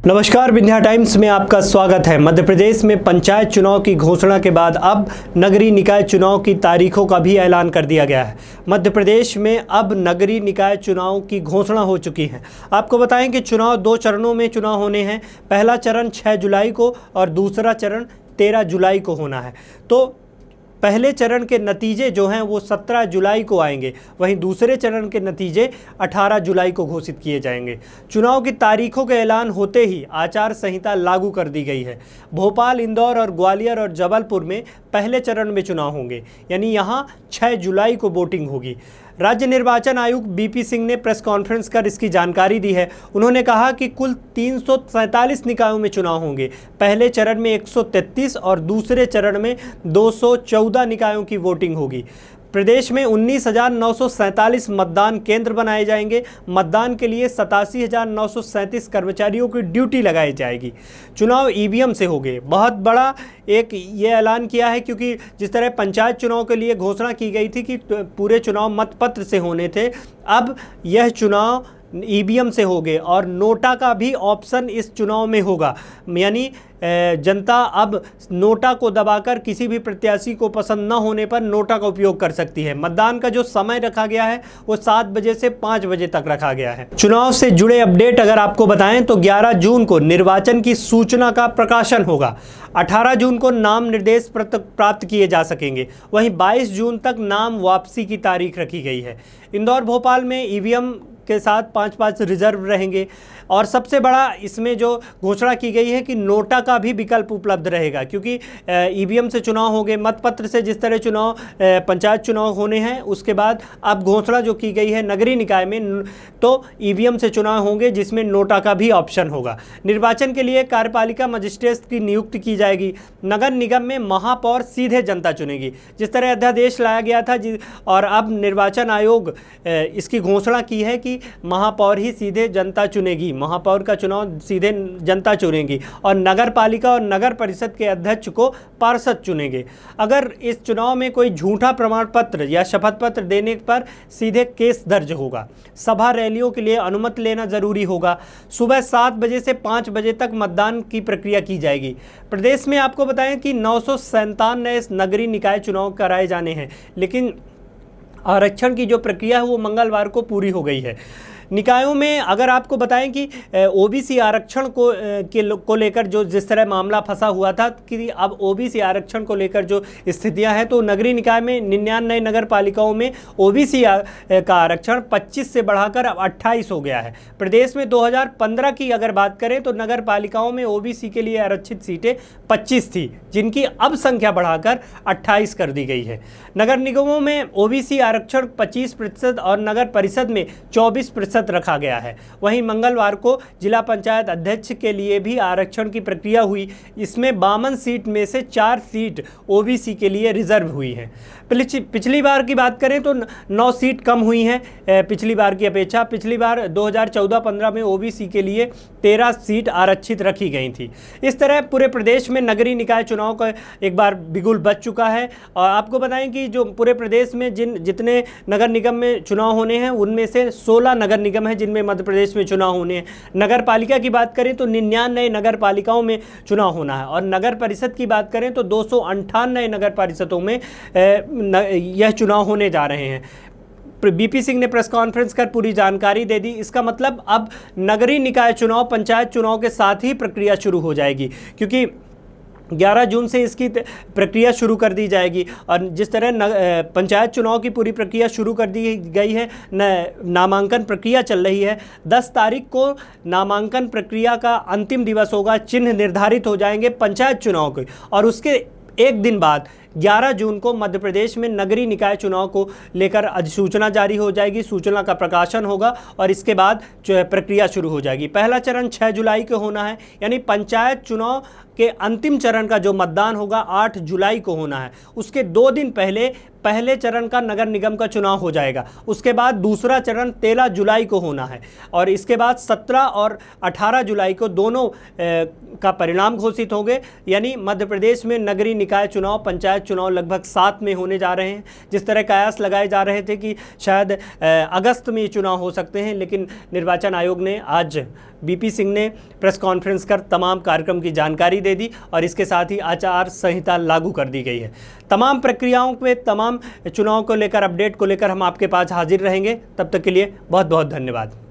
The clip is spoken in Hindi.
नमस्कार, विंध्या टाइम्स में आपका स्वागत है। मध्य प्रदेश में पंचायत चुनाव की घोषणा के बाद अब नगरीय निकाय चुनाव की तारीखों का भी ऐलान कर दिया गया है। मध्य प्रदेश में अब नगरीय निकाय चुनाव की घोषणा हो चुकी है। आपको बताएं कि चुनाव 2 चरणों में चुनाव होने हैं। पहला चरण 6 जुलाई को और दूसरा चरण 13 जुलाई को होना है। तो पहले चरण के नतीजे जो हैं वो 17 जुलाई को आएंगे, वहीं दूसरे चरण के नतीजे 18 जुलाई को घोषित किए जाएंगे। चुनाव की तारीखों के ऐलान होते ही आचार संहिता लागू कर दी गई है। भोपाल, इंदौर और ग्वालियर और जबलपुर में पहले चरण में चुनाव होंगे, यानी यहाँ 6 जुलाई को वोटिंग होगी। राज्य निर्वाचन आयुक्त बीपी सिंह ने प्रेस कॉन्फ्रेंस कर इसकी जानकारी दी है। उन्होंने कहा कि कुल 347 निकायों में चुनाव होंगे। पहले चरण में 133 और दूसरे चरण में 214 निकायों की वोटिंग होगी। प्रदेश में 19,947 मतदान केंद्र बनाए जाएंगे। मतदान के लिए 87,937 कर्मचारियों की ड्यूटी लगाई जाएगी। चुनाव ईवीएम से होंगे। बहुत बड़ा एक ये ऐलान किया है, क्योंकि जिस तरह पंचायत चुनाव के लिए घोषणा की गई थी कि पूरे चुनाव मतपत्र से होने थे, अब यह चुनाव ईवीएम से होंगे और नोटा का भी ऑप्शन इस चुनाव में होगा। यानी जनता अब नोटा को दबाकर किसी भी प्रत्याशी को पसंद न होने पर नोटा का उपयोग कर सकती है। मतदान का जो समय रखा गया है वो 7 बजे से 5 बजे तक रखा गया है। चुनाव से जुड़े अपडेट अगर आपको बताएं तो 11 जून को निर्वाचन की सूचना का प्रकाशन होगा। 18 जून को नाम निर्देश प्राप्त किए जा सकेंगे। वहीं 22 जून तक नाम वापसी की तारीख रखी गई है। इंदौर, भोपाल में ईवीएम के साथ 5-5 रिजर्व रहेंगे। और सबसे बड़ा इसमें जो घोषणा की गई है कि नोटा का भी विकल्प उपलब्ध रहेगा, क्योंकि ईवीएम से चुनाव होंगे, मतपत्र से जिस तरह चुनाव पंचायत चुनाव होने हैं, उसके बाद अब घोषणा जो की गई है नगरीय निकाय में, तो ईवीएम से चुनाव होंगे जिसमें नोटा का भी ऑप्शन होगा। निर्वाचन के लिए कार्यपालिका मजिस्ट्रेट की नियुक्ति की जाएगी। नगर निगम में महापौर सीधे जनता चुनेगी। जिस तरह अध्यादेश लाया गया था और अब निर्वाचन आयोग इसकी घोषणा की है कि महापौर ही सीधे जनता चुनेगी, महापौर का चुनाव सीधे जनता चुनेगी और नगर पालिका और नगर परिषद के अध्यक्ष को पार्षद चुनेंगे। अगर इस चुनाव में कोई झूठा प्रमाण पत्र या शपथ पत्र देने पर सीधे केस दर्ज होगा। सभा रैलियों के लिए अनुमति लेना जरूरी होगा। सुबह 7 बजे से 5 बजे तक मतदान की प्रक्रिया की जाएगी। प्रदेश में आपको बताएं कि 957 नए नगरीय निकाय चुनाव कराए जाने हैं, लेकिन आरक्षण की जो प्रक्रिया है वो मंगलवार को पूरी हो गई है। निकायों में अगर आपको बताएं कि ओबीसी आरक्षण को लेकर जो जिस तरह मामला फंसा हुआ था कि अब ओबीसी आरक्षण को लेकर जो स्थितियां हैं, तो नगरीय निकाय में 99 नगर पालिकाओं में ओबीसी का आरक्षण 25 से बढ़ाकर अब 28 हो गया है। प्रदेश में 2015 की अगर बात करें तो नगर पालिकाओं में ओबीसी के लिए आरक्षित सीटें 25 थी, जिनकी अब संख्या बढ़ाकर 28 कर दी गई है। नगर निगमों में ओबीसी आरक्षण 25% और नगर परिषद में 24% रखा गया है। वहीं मंगलवार को जिला पंचायत अध्यक्ष के लिए भी आरक्षण की प्रक्रिया हुई। इसमें 52 सीट में से 4 सीट ओबीसी के लिए रिजर्व हुई है। पिछली बार की बात करें तो 9 सीट कम हुई हैं पिछली बार की अपेक्षा। पिछली बार 2014-15 में ओबीसी के लिए 13 सीट आरक्षित रखी गई थी। इस तरह पूरे प्रदेश में नगरीय निकाय चुनाव का एक बार बिगुल बज चुका है। और आपको बताएं कि जो पूरे प्रदेश में जितने नगर निगम में चुनाव होने हैं, उनमें से 16 नगर निगम है जिनमें मध्य प्रदेश में चुनाव होने हैं। नगर पालिका की बात करें तो 99 नगर पालिकाओं में चुनाव होना है और नगर परिषद की बात करें तो 298 नगर परिषदों में यह चुनाव होने जा रहे हैं। बीपी सिंह ने प्रेस कॉन्फ्रेंस कर पूरी जानकारी दे दी। इसका मतलब अब नगरीय निकाय चुनाव पंचायत चुनाव के साथ ही प्रक्रिया शुरू हो जाएगी, क्योंकि 11 जून से इसकी प्रक्रिया शुरू कर दी जाएगी। और जिस तरह पंचायत चुनाव की पूरी प्रक्रिया शुरू कर दी गई है, नामांकन प्रक्रिया चल रही है। 10 तारीख को नामांकन प्रक्रिया का अंतिम दिवस होगा। चिन्ह निर्धारित हो जाएंगे पंचायत चुनाव के, और उसके एक दिन बाद 11 जून को मध्य प्रदेश में नगरीय निकाय चुनाव को लेकर अधिसूचना जारी हो जाएगी। सूचना का प्रकाशन होगा और इसके बाद प्रक्रिया शुरू हो जाएगी। पहला चरण 6 जुलाई को होना है, यानी पंचायत चुनाव के अंतिम चरण का जो मतदान होगा 8 जुलाई को होना है। उसके 2 दिन पहले चरण का नगर निगम का चुनाव हो जाएगा। उसके बाद दूसरा चरण 13 जुलाई को होना है और इसके बाद 17 और 18 जुलाई को दोनों का परिणाम घोषित होंगे। यानी मध्य प्रदेश में नगरीय निकाय चुनाव पंचायत पंचायत चुनाव लगभग 7 में होने जा रहे हैं। जिस तरह कयास लगाए जा रहे थे कि शायद अगस्त में ये चुनाव हो सकते हैं, लेकिन निर्वाचन आयोग ने आज बीपी सिंह ने प्रेस कॉन्फ्रेंस कर तमाम कार्यक्रम की जानकारी दे दी और इसके साथ ही आचार संहिता लागू कर दी गई है। तमाम प्रक्रियाओं में, तमाम चुनाव को लेकर, अपडेट को लेकर हम आपके पास हाजिर रहेंगे। तब तक के लिए बहुत बहुत धन्यवाद।